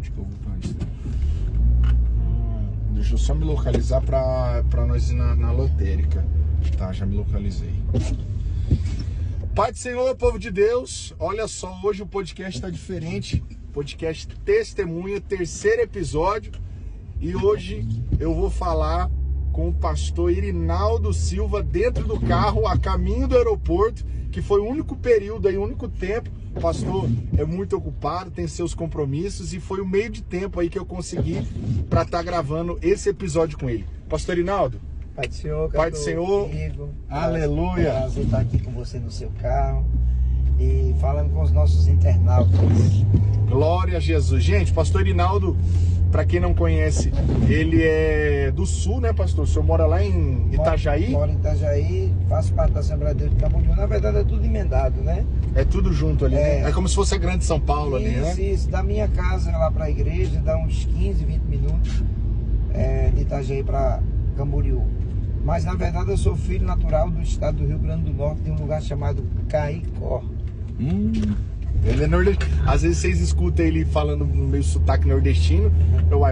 onde que eu vou pra isso? Deixa eu só me localizar pra nós ir na lotérica. Tá, já me localizei. Pai do Senhor, povo de Deus, olha só, hoje o podcast tá diferente. Podcast Testemunha, terceiro episódio. E hoje eu vou falar com o pastor Irinaldo Silva dentro do carro, a caminho do aeroporto, que foi o único período aí, o único tempo. O pastor é muito ocupado, tem seus compromissos e foi o meio de tempo aí que eu consegui para estar gravando esse episódio com ele. Pastor Irinaldo. Pai do Senhor, Pai do Senhor, comigo. aleluia. É um prazer estar aqui com você no seu carro e falando com os nossos internautas. Glória a Jesus. Gente, pastor Irinaldo, para quem não conhece, ele é do Sul, né, pastor? O senhor mora lá em Itajaí? Moro em Itajaí, faço parte da Assembleia de Deus de Camboriú. Na verdade é tudo emendado, né? É tudo junto ali, né? É como se fosse a Grande São Paulo ali, né? Isso. Da minha casa lá para a igreja dá uns 15, 20 minutos de Itajaí para Camboriú. Mas na verdade eu sou filho natural do estado do Rio Grande do Norte, de um lugar chamado Caicó. Ele é nordestino. Às vezes vocês escutam ele falando no meio sotaque nordestino.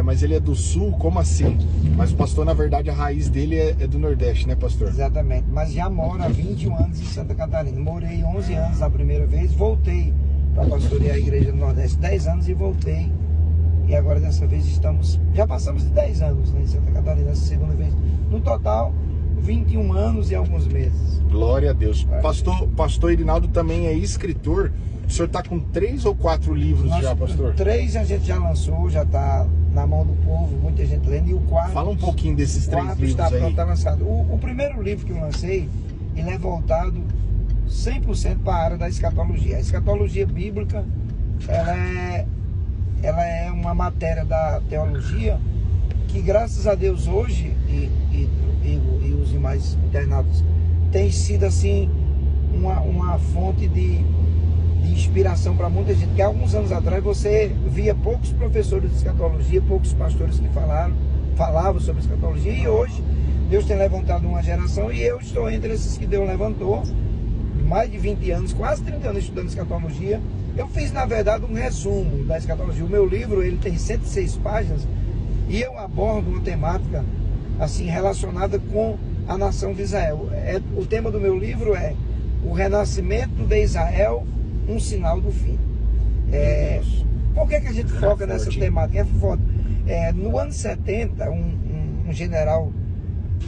Mas ele é do Sul? Como assim? Mas o pastor, na verdade, a raiz dele é do Nordeste, né, pastor? Exatamente, mas já moro há 21 anos em Santa Catarina. Morei 11 anos a primeira vez, voltei para pastorear a igreja do Nordeste 10 anos e voltei. E agora dessa vez já passamos de 10 anos, né, em Santa Catarina, essa segunda vez. No total, 21 anos e alguns meses. Glória a Deus. Pastor Irinaldo também é escritor. O senhor está com 3 ou 4 livros já, pastor? 3 a gente já lançou, já está na mão do povo, muita gente lendo. E o 4... Fala um pouquinho desses 3 livros está aí. Está lançado. O primeiro livro que eu lancei, ele é voltado 100% para a área da escatologia. A escatologia bíblica, ela é uma matéria da teologia que, graças a Deus, hoje, e os demais internautas, tem sido assim uma fonte de inspiração para muita gente. Que há alguns anos atrás você via poucos professores de escatologia, poucos pastores que falavam sobre escatologia, e hoje Deus tem levantado uma geração, e eu estou entre esses que Deus levantou, mais de 20 anos, quase 30 anos estudando escatologia. Eu fiz, na verdade, um resumo da escatologia. O meu livro, ele tem 106 páginas, e eu abordo uma temática assim relacionada com a nação de Israel. O tema do meu livro é o renascimento de Israel, um sinal do fim. Por que a gente foca nessa temática? No ano 70, um general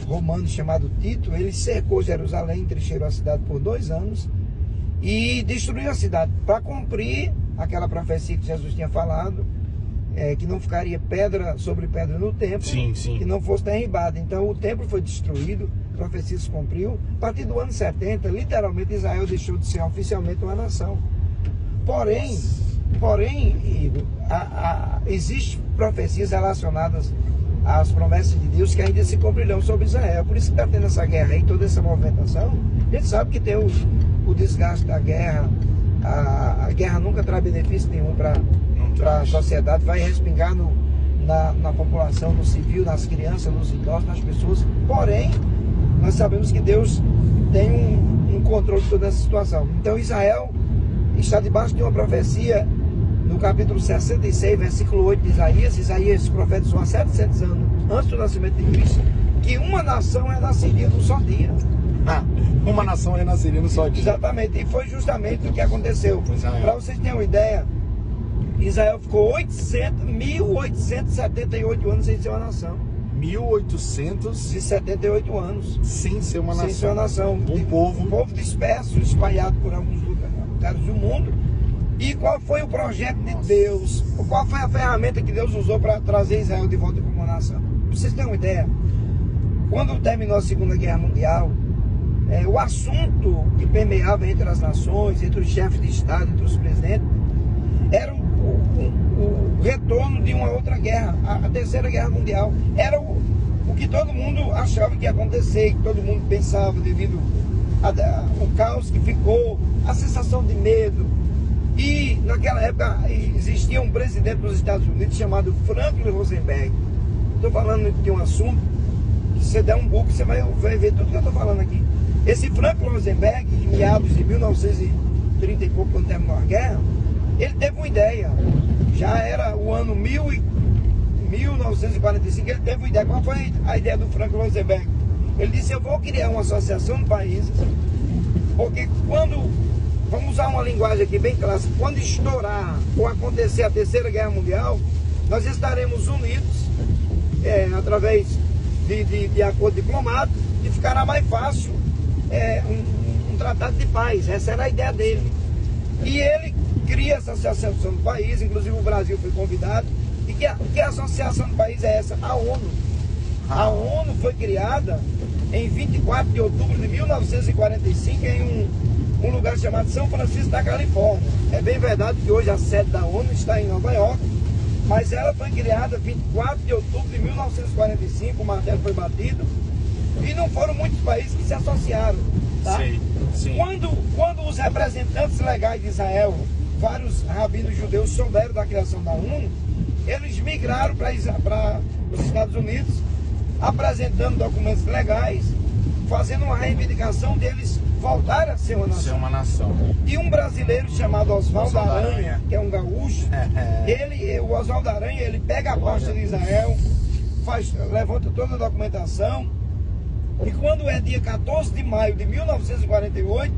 romano chamado Tito, ele cercou Jerusalém, entrincheirou a cidade por 2 anos e destruiu a cidade para cumprir aquela profecia que Jesus tinha falado, que não ficaria pedra sobre pedra no templo, que não fosse derribado. Então o templo foi destruído, a profecia se cumpriu. A partir do ano 70, literalmente, Israel deixou de ser oficialmente uma nação. Porém, Igor, existem profecias relacionadas às promessas de Deus que ainda se cumprirão sobre Israel. Por isso que está tendo essa guerra aí, toda essa movimentação. A gente sabe que tem o desgaste da guerra. A guerra nunca traz benefício nenhum para a sociedade, vai respingar na população, no civil, nas crianças, nos idosos, nas pessoas. Porém, nós sabemos que Deus tem um controle de toda essa situação. Então Israel está debaixo de uma profecia no capítulo 66, versículo 8 de Isaías. Isaías profetizou há 700 anos antes do nascimento de Cristo, que uma nação renasceria num só dia. Uma nação renasceria num só dia. Exatamente, e foi justamente o que aconteceu. Para vocês terem uma ideia, Israel ficou 1878 anos sem ser uma nação. 1878 anos. Sem ser uma nação. Sem ser uma nação. Um povo disperso, espalhado por alguns lugares do mundo. E qual foi o projeto de Deus? Qual foi a ferramenta que Deus usou para trazer Israel de volta como uma nação? Para vocês terem uma ideia, quando terminou a Segunda Guerra Mundial, o assunto que permeava entre as nações, entre os chefes de Estado, entre os presidentes, era o retorno de uma outra guerra, a Terceira Guerra Mundial. Era o que todo mundo achava que ia acontecer, que todo mundo pensava devido ao caos que ficou, a sensação de medo. E naquela época existia um presidente dos Estados Unidos chamado Franklin Roosevelt. Estou falando de um assunto que se você der um Google, você vai ver tudo que eu estou falando aqui. Esse Franklin Roosevelt, em meados de 1930 e pouco, quando terminou a guerra, ele teve uma ideia. já era o ano 1945, ele teve uma ideia. Qual foi a ideia do Franklin Roosevelt? Ele disse: eu vou criar uma associação de países, porque quando, vamos usar uma linguagem aqui bem clássica, quando estourar ou acontecer a Terceira Guerra Mundial, nós estaremos unidos através de acordo diplomático, e ficará mais fácil um tratado de paz. Essa era a ideia dele. E ele cria essa associação de países, inclusive o Brasil foi convidado. E que a associação de países é essa? A ONU. A ONU foi criada em 24 de outubro de 1945 em um lugar chamado São Francisco da Califórnia. É bem verdade que hoje a sede da ONU está em Nova York, mas ela foi criada 24 de outubro de 1945, o martelo foi batido, e não foram muitos países que se associaram. Tá? Sim, sim. Quando os representantes legais de Israel, vários rabinos judeus, souberam da criação da ONU, eles migraram para os Estados Unidos, apresentando documentos legais, fazendo uma reivindicação deles voltarem a ser uma nação. Ser uma nação. E um brasileiro chamado Oswaldo Aranha, que é um gaúcho, o Oswaldo Aranha, ele pega a costa de Israel, levanta toda a documentação, e quando é dia 14 de maio de 1948,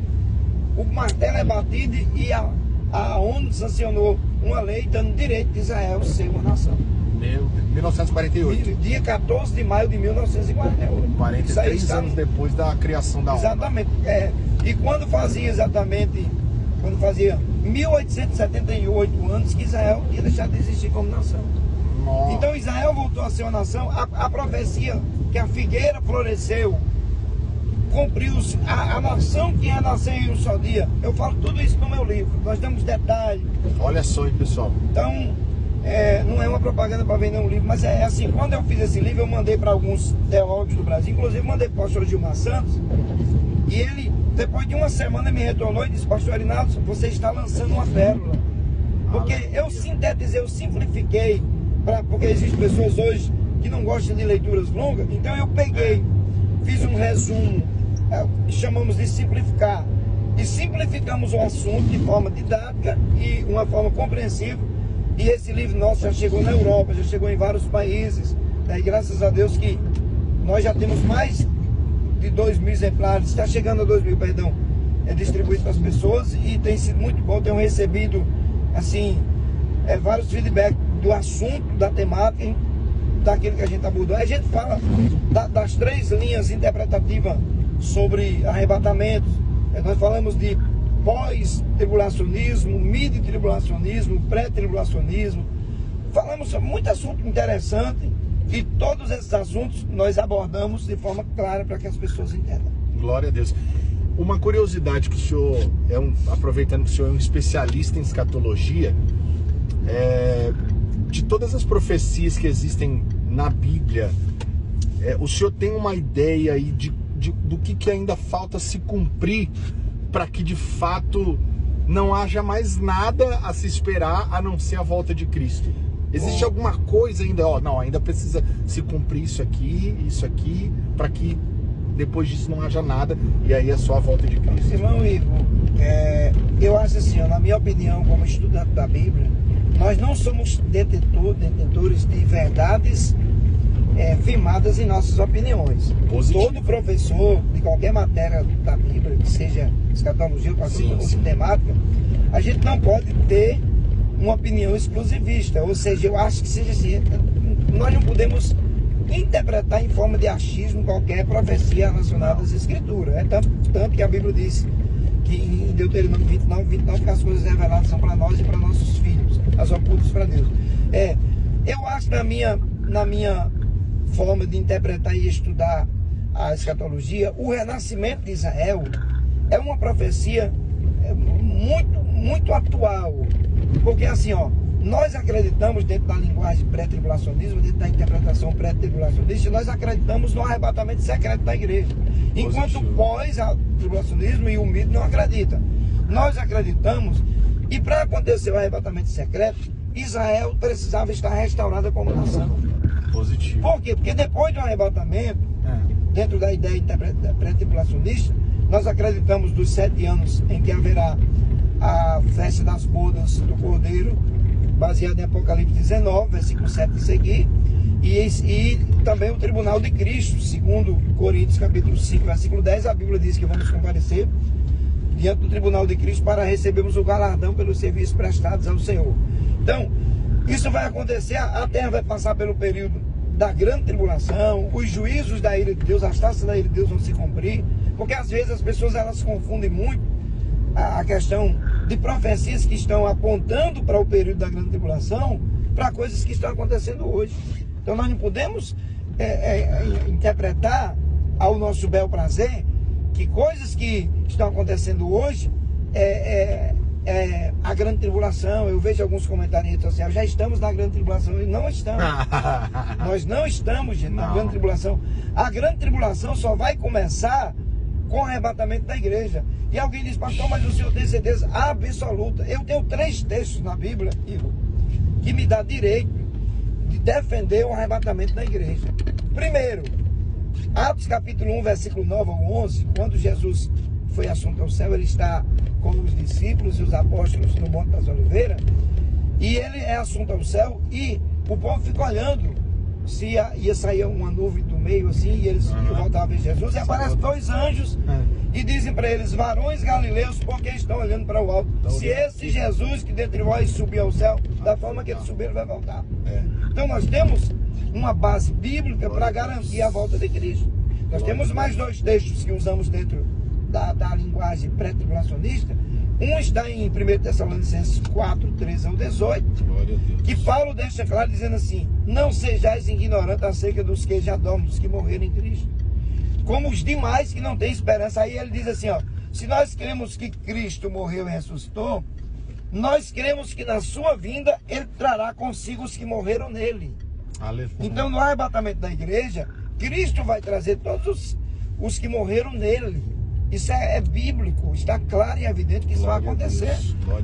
o martelo é batido e a ONU sancionou uma lei dando direito de Israel ser uma nação. 1948. Dia 14 de maio de 1948. 43 anos depois da criação da ONU. Exatamente. E quando fazia 1878 anos que Israel ia deixar de existir como nação. Nossa. Então Israel voltou a ser uma nação. A profecia que a figueira floresceu cumpriu-se. A nação que ia nascer em um só dia. Eu falo tudo isso no meu livro. Nós damos detalhes. Olha só aí, pessoal. Então, não é uma propaganda para vender um livro, mas é assim, quando eu fiz esse livro, eu mandei para alguns teólogos do Brasil, inclusive mandei para o pastor Gilmar Santos, e ele, depois de uma semana, me retornou e disse: pastor Arinaldo, você está lançando uma pérola. Porque eu sintetizei, eu simplifiquei, porque existem pessoas hoje que não gostam de leituras longas, então eu peguei, fiz um resumo, chamamos de simplificar, e simplificamos o assunto de forma didática e uma forma compreensível. E esse livro nosso já chegou na Europa, já chegou em vários países, né? E graças a Deus que nós já temos mais de 2.000 exemplares, está chegando a 2.000, perdão, distribuído para as pessoas, e tem sido muito bom. Tenho recebido, assim, vários feedbacks do assunto, da temática, daquilo que a gente abordou. A gente fala das 3 linhas interpretativas sobre arrebatamentos. Nós falamos de pós-tribulacionismo, mid-tribulacionismo, pré-tribulacionismo. Falamos sobre muito assunto interessante, e todos esses assuntos nós abordamos de forma clara para que as pessoas entendam. Glória a Deus. Uma curiosidade que o senhor aproveitando que o senhor é um especialista em escatologia, de todas as profecias que existem na Bíblia, o senhor tem uma ideia aí do que ainda falta se cumprir para que de fato não haja mais nada a se esperar a não ser a volta de Cristo? Existe alguma coisa ainda? Não, ainda precisa se cumprir isso aqui, para que depois disso não haja nada, e aí é só a volta de Cristo. Irmão Igor, eu acho assim, na minha opinião, como estudante da Bíblia, nós não somos detentores de verdades firmadas em nossas opiniões. Positivo. Todo professor de qualquer matéria da Bíblia, que seja escatologia ou temática, a gente não pode ter uma opinião exclusivista. Ou seja, eu acho que seja assim, nós não podemos interpretar em forma de achismo qualquer profecia relacionada às Escrituras. Tanto que a Bíblia diz que em Deuteronômio 29, que as coisas reveladas são para nós e para nossos filhos, as ocultas para Deus. Eu acho, na minha forma de interpretar e estudar a escatologia, o renascimento de Israel é uma profecia muito, muito atual. Porque assim, nós acreditamos, dentro da linguagem pré-tribulacionismo, dentro da interpretação pré-tribulacionista, nós acreditamos no arrebatamento secreto da igreja. Enquanto o pós-tribulacionismo e o mito não acreditam. Nós acreditamos, e para acontecer o arrebatamento secreto, Israel precisava estar restaurada como nação. Positivo. Por quê? Porque depois do arrebatamento, dentro da ideia pré-tribulacionista, nós acreditamos dos 7 anos em que haverá a festa das bodas do Cordeiro, baseado em Apocalipse 19, versículo 7 e seguir, e também o tribunal de Cristo, segundo Coríntios capítulo 5, versículo 10, a Bíblia diz que vamos comparecer diante do tribunal de Cristo para recebermos o galardão pelos serviços prestados ao Senhor. Então, isso vai acontecer, a terra vai passar pelo período da grande tribulação, os juízos da ira de Deus, as taças da ira de Deus vão se cumprir, porque às vezes as pessoas elas confundem muito a questão de profecias que estão apontando para o período da grande tribulação, para coisas que estão acontecendo hoje. Então nós não podemos interpretar ao nosso bel prazer que coisas que estão acontecendo hoje a grande tribulação. Eu vejo alguns comentários em redes sociais, já estamos na grande tribulação. E não estamos. Nós não estamos, gente, na grande tribulação. A grande tribulação só vai começar com o arrebatamento da igreja. E alguém diz, pastor, mas o senhor tem certeza absoluta? Eu tenho 3 textos na Bíblia, Igor, que me dá direito de defender o arrebatamento da igreja. Primeiro, Atos capítulo 1, versículo 9 ao 11, quando Jesus foi assunto ao céu, ele está com os discípulos e os apóstolos no Monte das Oliveiras, e ele é assunto ao céu, e o povo fica olhando se ia sair uma nuvem do meio assim, e eles voltavam a ver Jesus, e aparecem 2 anjos e dizem para eles, varões galileus, porque estão olhando para o alto, se esse Jesus que dentre vós subiu ao céu, da forma que ele subiu, ele vai voltar. Então nós temos uma base bíblica para garantir a volta de Cristo. Nós temos mais 2 textos que usamos dentro da linguagem pré-tribulacionista. Um está em 1 Tessalonicenses 4, 13 ao 18, que Paulo deixa claro dizendo assim, não sejais ignorantes acerca dos que já dormem, dos que morreram em Cristo, como os demais que não têm esperança. Aí ele diz assim, ó, se nós cremos que Cristo morreu e ressuscitou, nós cremos que na sua vinda ele trará consigo os que morreram nele. Aleluia. Então no arrebatamento da igreja, Cristo vai trazer todos os que morreram nele. Isso é bíblico, está claro e evidente que isso vai acontecer.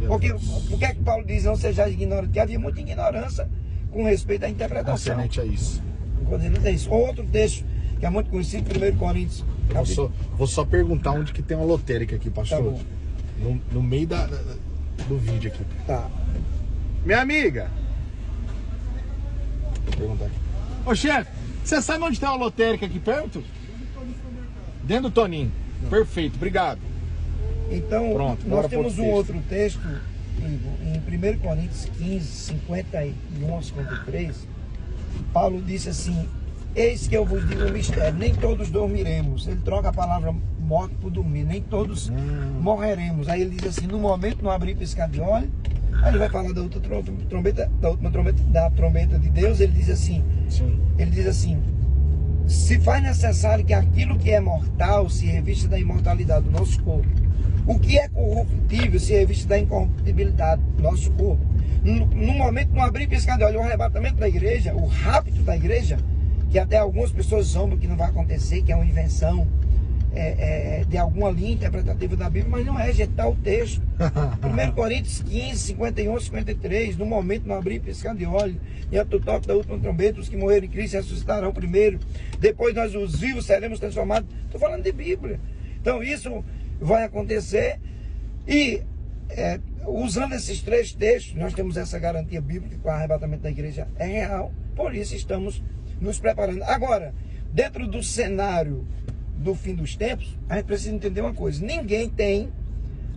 Porque o que é que Paulo diz, não seja ignorante? Porque havia muita ignorância com respeito à interpretação. Excelente é isso. É isso. Outro texto que é muito conhecido, 1 Coríntios. Vou só perguntar onde que tem uma lotérica aqui, pastor. Tá, no meio do vídeo aqui. Tá. Minha amiga. Vou perguntar aqui. Ô chefe, você sabe onde tem uma lotérica aqui perto? Dentro do Toninho. Perfeito, obrigado. Então, pronto, nós temos um outro texto, em 1 Coríntios 15, 51 a 53, Paulo disse assim, eis que eu vos digo um mistério, nem todos dormiremos. Ele troca a palavra morte por dormir, nem todos morreremos. Aí ele diz assim, no momento não abrir piscar de olho. Aí ele vai falar da outra trombeta, da trombeta de Deus. Ele diz assim, se faz necessário que aquilo que é mortal se revista da imortalidade do nosso corpo, o que é corruptível se revista da incorruptibilidade do nosso corpo. No momento não abrir piscar de olho, o arrebatamento da igreja, o rapto da igreja, que até algumas pessoas zombam que não vai acontecer, que é uma invenção de alguma linha interpretativa da Bíblia, mas não é, gente, está o texto. 1 Coríntios 15, 51, 53, no momento não abrir piscar de olho, diante do toque da última trombeta, os que morreram em Cristo ressuscitarão primeiro, depois nós os vivos seremos transformados. Estou falando de Bíblia. Então isso vai acontecer e usando esses 3 textos, nós temos essa garantia bíblica que o arrebatamento da igreja é real, por isso estamos nos preparando. Agora, dentro do cenário do fim dos tempos, a gente precisa entender uma coisa, ninguém tem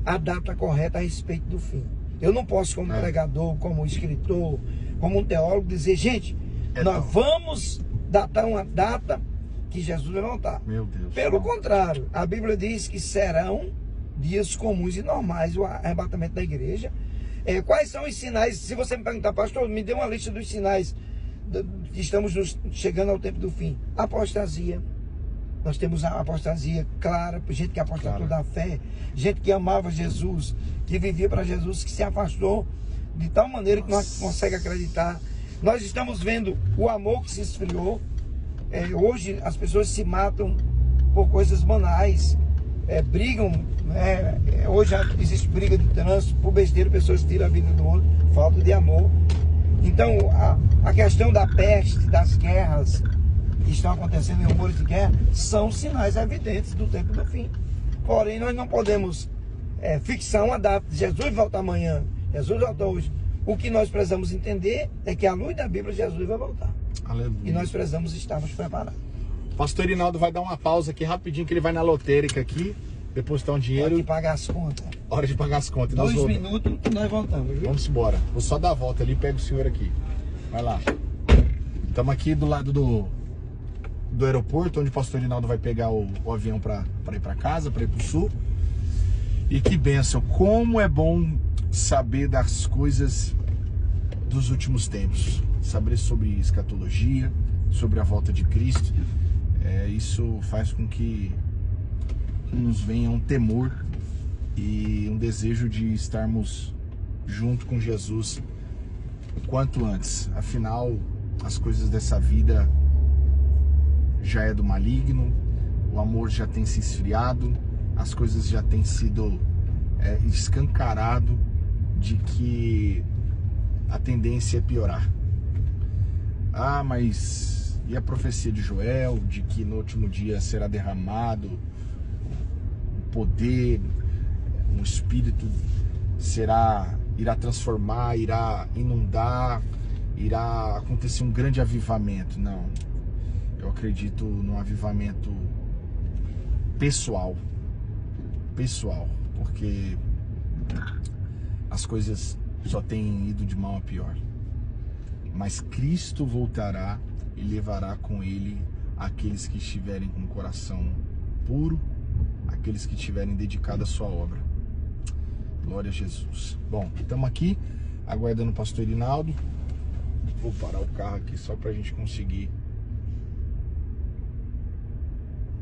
a data correta a respeito do fim. Eu não posso, como pregador, como escritor, como um teólogo, dizer, gente, nós vamos datar uma data que Jesus vai voltar. Meu Deus. Pelo contrário, a Bíblia diz que serão dias comuns e normais o arrebatamento da igreja. Quais são os sinais? Se você me perguntar, pastor, me dê uma lista dos sinais que estamos chegando ao tempo do fim. Apostasia. Nós temos a apostasia clara, gente que apostatou da fé, gente que amava Jesus, que vivia para Jesus, que se afastou de tal maneira que não consegue acreditar. Nós estamos vendo o amor que se esfriou. Hoje as pessoas se matam por coisas banais, brigam, hoje existe briga de trânsito, por besteira, pessoas tiram a vida do outro, falta de amor. Então a questão da peste, das guerras que estão acontecendo, em rumores de guerra, são sinais evidentes do tempo do fim. Porém, nós não podemos fixar uma data. Jesus volta amanhã, Jesus volta hoje. O que nós precisamos entender é que à luz da Bíblia Jesus vai voltar. Aleluia. E nós precisamos estarmos preparados. Pastor Irinaldo vai dar uma pausa aqui rapidinho, que ele vai na lotérica aqui, depositar um dinheiro. Hora de pagar as contas. Hora de pagar as contas. 2 minutos e nós voltamos, viu? Vamos embora. Vou só dar a volta ali e pego o senhor aqui. Vai lá. Estamos aqui do lado do aeroporto, onde o pastor Irinaldo vai pegar o avião para ir para casa, para ir para o sul. E que bênção. Como é bom saber das coisas dos últimos tempos. Saber sobre escatologia, sobre a volta de Cristo. Isso faz com que nos venha um temor e um desejo de estarmos junto com Jesus o quanto antes. Afinal, as coisas dessa vida já é do maligno, o amor já tem se esfriado, as coisas já têm sido escancarado de que a tendência é piorar. Ah, mas e a profecia de Joel, de que no último dia será derramado o poder, um espírito irá transformar, irá inundar, irá acontecer um grande avivamento? Não, eu acredito no avivamento pessoal, porque as coisas só têm ido de mal a pior. Mas Cristo voltará e levará com ele aqueles que estiverem com o coração puro, aqueles que estiverem dedicados à sua obra. Glória a Jesus. Bom, estamos aqui aguardando o pastor Irinaldo. Vou parar o carro aqui só para a gente conseguir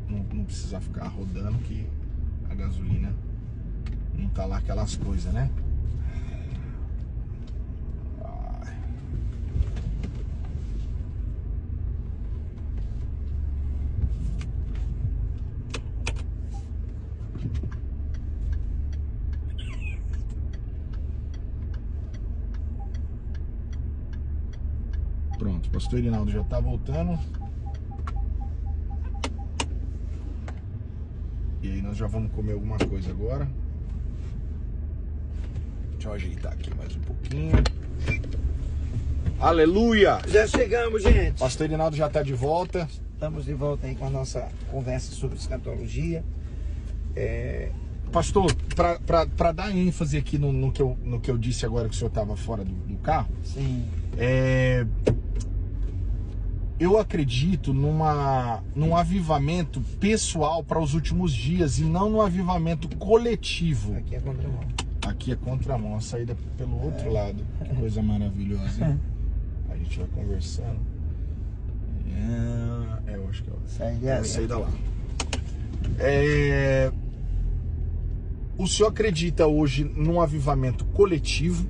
não precisar ficar rodando, que a gasolina não tá lá aquelas coisas, né? Pronto, o pastor Irinaldo já tá voltando. E aí nós já vamos comer alguma coisa agora. Deixa eu ajeitar aqui mais um pouquinho. Aleluia! Já chegamos, gente. Pastor Irinaldo já tá de volta. Estamos de volta aí com a nossa conversa sobre escatologia. Pastor, para dar ênfase aqui no que eu disse agora que o senhor estava fora do carro. Sim. Eu acredito num avivamento pessoal para os últimos dias e não num avivamento coletivo. Aqui é contramão. Aqui é contramão, a saída pelo outro lado. Que coisa maravilhosa, hein? A gente vai conversando. Eu acho que é a saída lá. O senhor acredita hoje num avivamento coletivo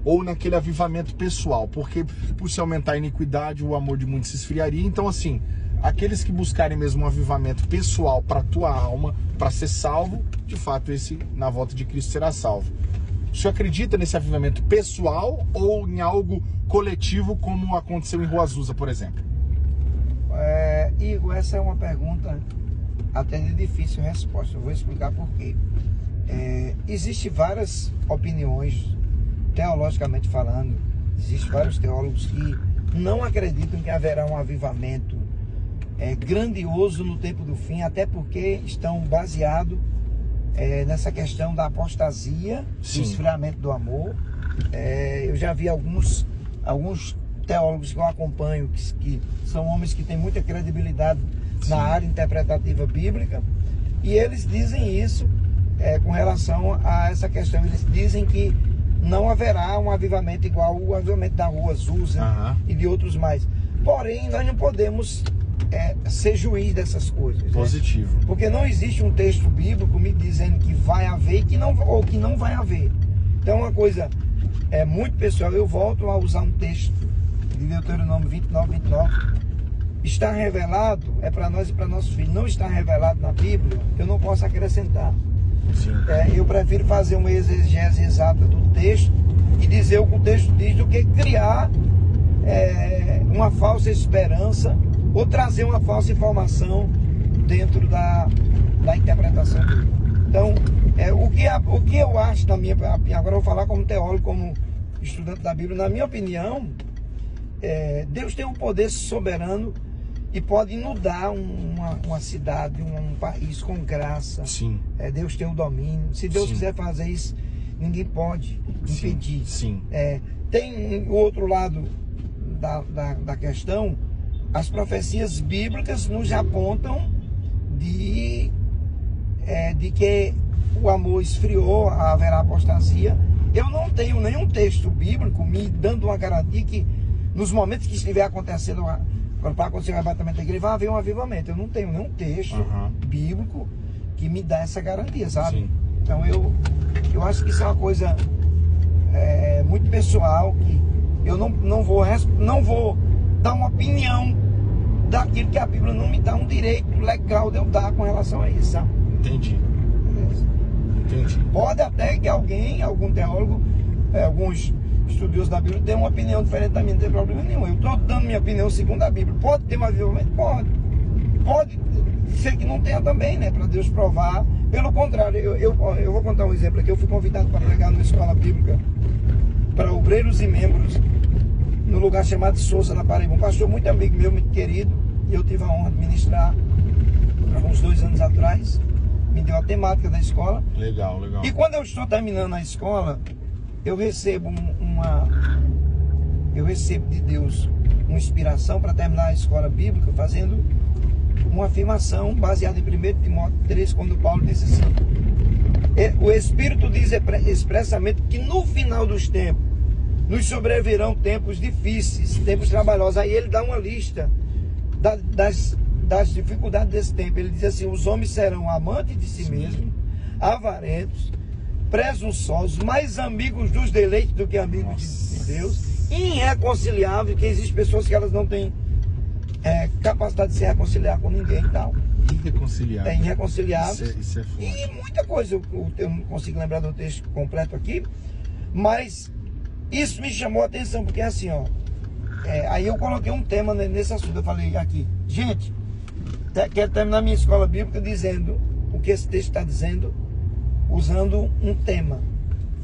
ou naquele avivamento pessoal? Porque por se aumentar a iniquidade, o amor de muitos se esfriaria. Então, assim, aqueles que buscarem mesmo um avivamento pessoal para a tua alma, para ser salvo, de fato, esse na volta de Cristo será salvo. O senhor acredita nesse avivamento pessoal ou em algo coletivo, como aconteceu em Rua Azusa, por exemplo? Igor, essa é uma pergunta até de difícil resposta. Eu vou explicar por quê. Existem várias opiniões, teologicamente falando. Existem vários teólogos que não acreditam que haverá um avivamento grandioso no tempo do fim, até porque estão baseados nessa questão da apostasia, do esfriamento do amor. Eu já vi alguns teólogos que eu acompanho, que são homens que têm muita credibilidade na área interpretativa bíblica, e eles dizem isso com relação a essa questão. Eles dizem que não haverá um avivamento igual o avivamento da Rua Azusa e de outros mais. Porém, nós não podemos ser juiz dessas coisas. Positivo. Né? Porque não existe um texto bíblico me dizendo que vai haver ou que não vai haver. Então, uma coisa muito pessoal. Eu volto a usar um texto de Deuteronômio 29:29. Está revelado, para nós e para nossos filhos. Não está revelado na Bíblia, eu não posso acrescentar. Eu prefiro fazer uma exegese exata do texto e dizer o que o texto diz, do que criar uma falsa esperança ou trazer uma falsa informação dentro da interpretação dele. Então, O que eu acho, agora eu vou falar como teólogo, como estudante da Bíblia, na minha opinião, Deus tem um poder soberano e pode inundar uma cidade, um país com graça. Sim. Deus tem o domínio. Se Deus Sim. quiser fazer isso, ninguém pode impedir. Sim. Tem o outro lado da questão. As profecias bíblicas nos apontam de que o amor esfriou, haverá apostasia. Eu não tenho nenhum texto bíblico me dando uma garantia que nos momentos que estiver acontecendo, quando vai acontecer o arrebatamento da igreja, vai haver um avivamento. Eu não tenho nenhum texto bíblico que me dá essa garantia, sabe? Sim. Então eu acho que isso é uma coisa muito pessoal, que eu não vou dar uma opinião daquilo que a Bíblia não me dá um direito legal de eu dar com relação a isso, sabe? Entendi. Pode até que algum teólogo, alguns estudiosos da Bíblia tenham uma opinião diferente da minha, não tem problema nenhum. Eu estou dando minha opinião segundo a Bíblia. Pode ter um avivamento? Pode ser que não tenha também, né? Para Deus provar. Pelo contrário, eu vou contar um exemplo aqui. Eu fui convidado para pregar numa escola bíblica para obreiros e membros no lugar chamado Souza, na Paraíba. Um pastor muito amigo meu, muito querido, e eu tive a honra de ministrar há uns 2 anos atrás. Me deu a temática da escola. Legal. E quando eu estou terminando a escola, eu recebo de Deus uma inspiração para terminar a escola bíblica, fazendo uma afirmação baseada em 1 Timóteo 3, quando Paulo disse assim: o Espírito diz expressamente que no final dos tempos nos sobrevirão tempos difíceis, tempos trabalhosos. Aí ele dá uma lista das dificuldades desse tempo. Ele diz assim: os homens serão amantes de si mesmos, avarentos, presunçosos, mais amigos dos deleites do que amigos de Deus, irreconciliáveis, que existem pessoas que elas não têm capacidade de se reconciliar com ninguém e tal. Irreconciliáveis. Isso é forte. E muita coisa, eu não consigo lembrar do texto completo aqui, mas isso me chamou a atenção, porque assim, aí eu coloquei um tema nesse assunto. Eu falei aqui, gente, quero terminar minha escola bíblica dizendo o que esse texto está dizendo, usando um tema: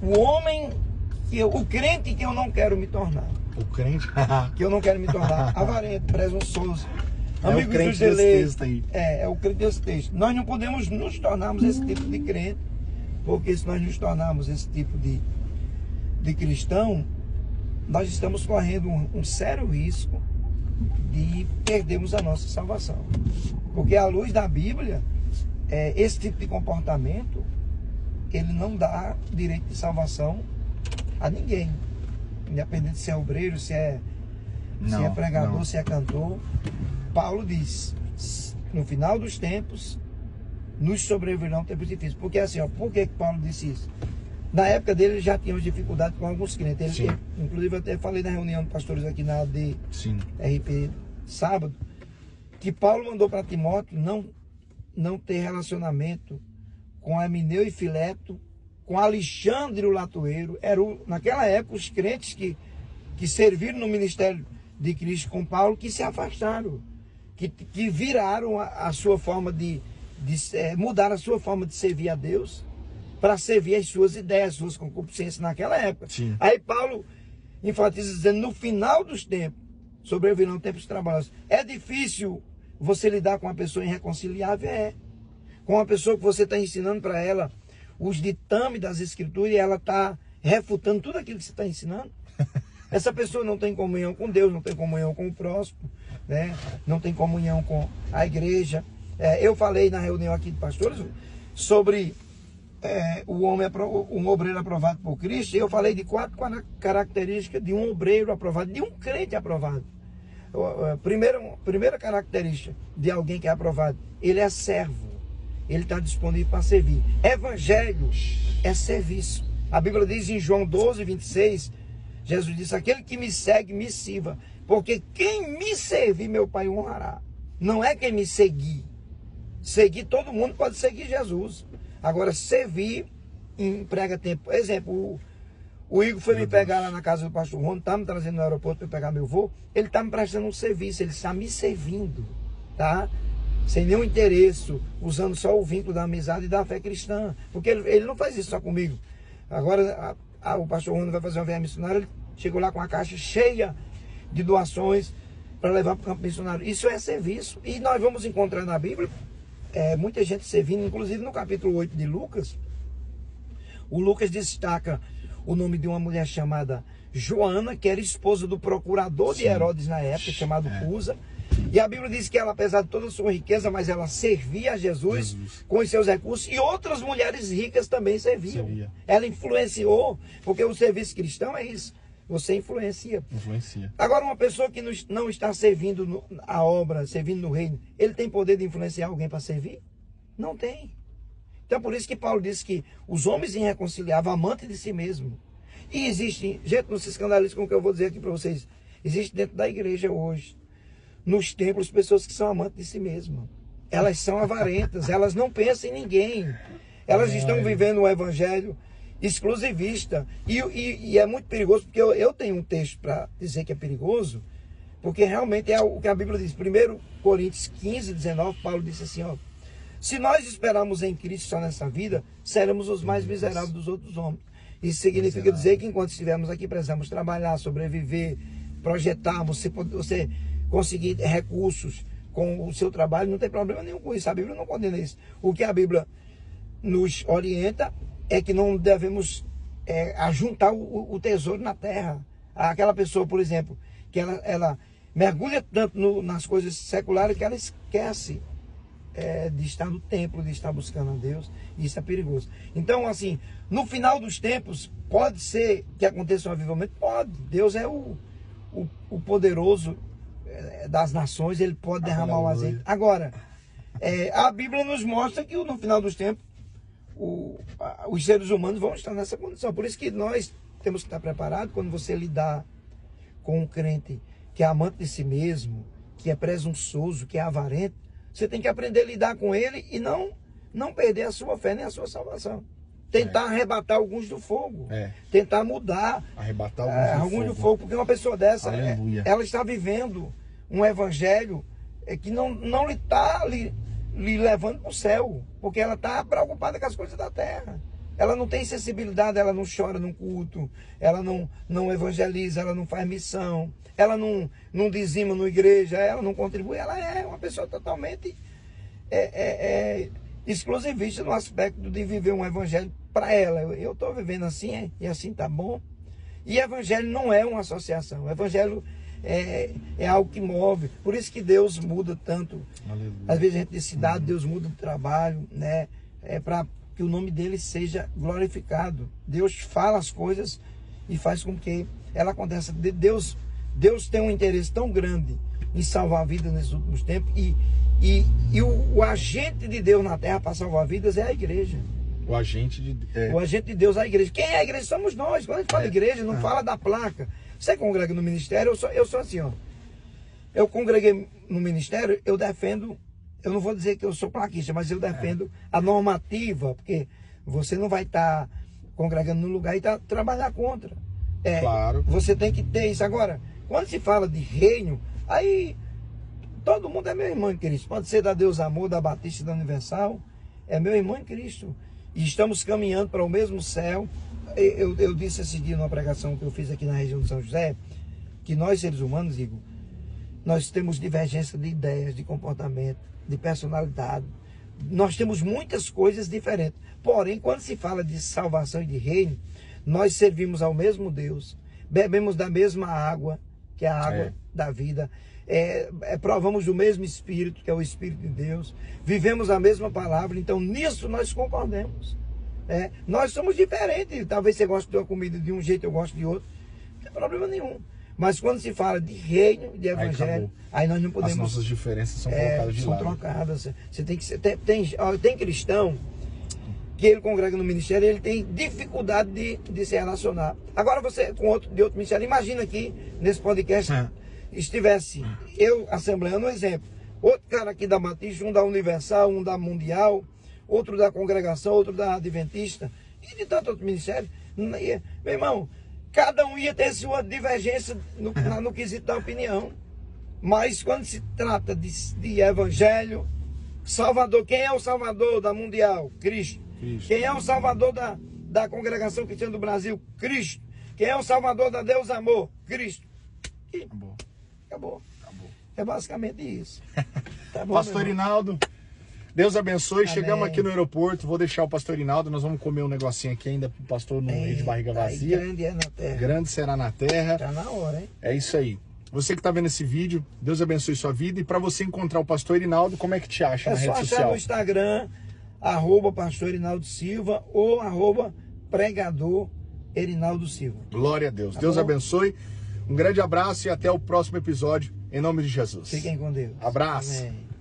o crente que eu não quero me tornar. O crente? Que eu não quero me tornar avarento, presunçoso, amigo dos deleitos. É o crente desse texto. Nós não podemos nos tornarmos esse tipo de crente, porque se nós nos tornarmos esse tipo de cristão, nós estamos correndo um sério risco de perdermos a nossa salvação. Porque à luz da Bíblia, esse tipo de comportamento, ele não dá direito de salvação a ninguém, independente se é obreiro, se é pregador, se é cantor. Paulo diz: no final dos tempos nos sobrevirão tempos difíceis. Porque assim, por que Paulo disse isso? Na época dele, ele já tinha dificuldade com alguns crentes. Inclusive, eu até falei na reunião de pastores aqui na RP sábado, que Paulo mandou para Timóteo não ter relacionamento com Emineu e Fileto, com Alexandre o Latoeiro. Naquela época, os crentes que serviram no ministério de Cristo com Paulo, que se afastaram, que viraram a sua forma mudar a sua forma de servir a Deus para servir as suas ideias, as suas concupiscências naquela época. Aí Paulo enfatiza dizendo: no final dos tempos sobrevirão tempos trabalhosos. É difícil você lidar com uma pessoa irreconciliável, com uma pessoa que você está ensinando para ela os ditames das Escrituras e ela está refutando tudo aquilo que você está ensinando. Essa pessoa não tem comunhão com Deus, não tem comunhão com o próximo, né? Não tem comunhão com a igreja. Eu falei na reunião aqui de pastores sobre um obreiro aprovado por Cristo, e eu falei de 4 características de um obreiro aprovado, de um crente aprovado. Primeira característica de alguém que é aprovado: ele é servo, ele está disponível para servir. Evangelho é serviço. A Bíblia diz em João 12, 26, Jesus disse: aquele que me segue, me sirva, porque quem me servir, meu Pai honrará. Não é quem me seguir. Seguir, todo mundo pode seguir Jesus. Agora, servir emprega tempo. Exemplo, o Igor foi me pegar lá na casa do pastor Rony, está me trazendo no aeroporto para pegar meu voo. Ele está me prestando um serviço, ele está me servindo, tá? sem nenhum interesse, usando só o vínculo da amizade e da fé cristã. Porque ele não faz isso só comigo. Agora o pastor Rony vai fazer uma viagem missionária, ele chegou lá com uma caixa cheia de doações para levar para o campo missionário. Isso é serviço. E nós vamos encontrar na Bíblia muita gente servindo, inclusive no capítulo 8 de Lucas. O Lucas destaca o nome de uma mulher chamada Joana, que era esposa do procurador de Herodes na época, chamado Cusa. E a Bíblia diz que ela, apesar de toda a sua riqueza, mas ela servia a Jesus com os seus recursos, e outras mulheres ricas também serviam. Ela influenciou, porque o serviço cristão é isso, você influencia. Agora, uma pessoa que não está servindo a obra, servindo no reino, ele tem poder de influenciar alguém para servir? Não tem. Então, por isso que Paulo disse que os homens irreconciliáveis, amantes de si mesmo. E existe, gente, não se escandalize com o que eu vou dizer aqui para vocês, existe dentro da igreja hoje, nos templos, pessoas que são amantes de si mesmas. Elas são avarentas, elas não pensam em ninguém. Elas estão vivendo um evangelho exclusivista. E é muito perigoso, porque eu tenho um texto para dizer que é perigoso, porque realmente é o que a Bíblia diz. 1 Coríntios 15, 19, Paulo disse assim, ó: se nós esperarmos em Cristo só nessa vida, seremos os mais miseráveis dos outros homens. Isso significa dizer que enquanto estivermos aqui, precisamos trabalhar, sobreviver, projetarmos, você conseguir recursos com o seu trabalho, não tem problema nenhum com isso. A Bíblia não condena isso. O que a Bíblia nos orienta é que não devemos ajuntar o tesouro na terra. Aquela pessoa, por exemplo, que ela mergulha tanto nas coisas seculares que ela esquece de estar no templo, de estar buscando a Deus. Isso é perigoso. Então, assim, no final dos tempos, pode ser que aconteça um avivamento? Pode. Deus é o poderoso das nações, ele pode derramar o azeite. Agora, a Bíblia nos mostra que no final dos tempos, os seres humanos vão estar nessa condição. Por isso que nós temos que estar preparados quando você lidar com um crente que é amante de si mesmo, que é presunçoso, que é avarento. Você tem que aprender a lidar com ele e não perder a sua fé nem a sua salvação. Tentar arrebatar alguns do fogo. Tentar mudar. Arrebatar alguns do fogo. Porque uma pessoa dessa, ela está vivendo um evangelho que não lhe está lhe levando para o céu. Porque ela está preocupada com as coisas da terra. Ela não tem sensibilidade, ela não chora num culto, ela não evangeliza, ela não faz missão, ela não dizima na igreja, ela não contribui. Ela é uma pessoa totalmente exclusivista no aspecto de viver um evangelho para ela. Eu estou vivendo assim, e assim tá bom. E evangelho não é uma associação. O evangelho é algo que move. Por isso que Deus muda tanto. Aleluia. Às vezes a gente de cidade, Deus muda de trabalho, né? Para que o nome dele seja glorificado. Deus fala as coisas e faz com que ela aconteça. Deus tem um interesse tão grande em salvar vidas nesses últimos tempos, e o agente de Deus na terra para salvar vidas é a igreja. O agente de Deus é a igreja. Quem é a igreja? Somos nós. Quando a gente fala igreja, não fala da placa. Você congrega no ministério, eu sou assim, ó. Eu congreguei no ministério, eu defendo, eu não vou dizer que eu sou plaquista, mas eu defendo a normativa, porque você não vai estar congregando num lugar e trabalhar contra. Claro. Você tem que ter isso. Agora, quando se fala de reino, aí todo mundo é meu irmão em Cristo. Pode ser da Deus Amor, da Batista, da Universal. É meu irmão em Cristo. E estamos caminhando para o mesmo céu. Eu disse esse dia numa pregação que eu fiz aqui na região de São José, que nós seres humanos, Igor, nós temos divergência de ideias, de comportamento, de personalidade. Nós temos muitas coisas diferentes. Porém, quando se fala de salvação e de reino, nós servimos ao mesmo Deus, bebemos da mesma água, que é a água da vida, provamos do mesmo Espírito, que é o Espírito de Deus, vivemos a mesma palavra. Então nisso nós concordamos. Nós somos diferentes. Talvez você goste de uma comida de um jeito, eu gosto de outro, não tem problema nenhum. Mas quando se fala de reino, de evangelho, aí nós não podemos... As nossas diferenças são colocadas de lado. São trocadas. Você tem que ser, tem cristão que ele congrega no ministério e ele tem dificuldade de se relacionar. Agora você, com outro ministério, imagina aqui, nesse podcast, estivesse eu assembleando um exemplo, outro cara aqui da Batista, um da Universal, um da Mundial, outro da Congregação, outro da Adventista, e de tanto outro ministério. Meu irmão, cada um ia ter sua divergência no quesito da opinião. Mas quando se trata de evangelho, Salvador. Quem é o Salvador da Mundial? Cristo. Cristo. Quem é o Salvador da Congregação Cristã do Brasil? Cristo. Quem é o Salvador da Deus Amor? Cristo. E Acabou. acabou. Acabou. É basicamente isso. Tá bom, Pastor Inaldo, Deus abençoe. Amém. Chegamos aqui no aeroporto. Vou deixar o pastor Inaldo. Nós vamos comer um negocinho aqui ainda pro pastor não ir de barriga vazia. Grande é na terra. Grande será na terra. Tá na hora, hein? É isso aí. Você que está vendo esse vídeo, Deus abençoe sua vida. E para você encontrar o pastor Inaldo, como é que te acha na É só rede achar social? no Instagram, @pastor Irinaldo Silva ou @pregador Irinaldo Silva. Glória a Deus. Tá Deus bom? abençoe. Um grande abraço e até o próximo episódio. Em nome de Jesus. Fiquem com Deus. Abraço. Amém.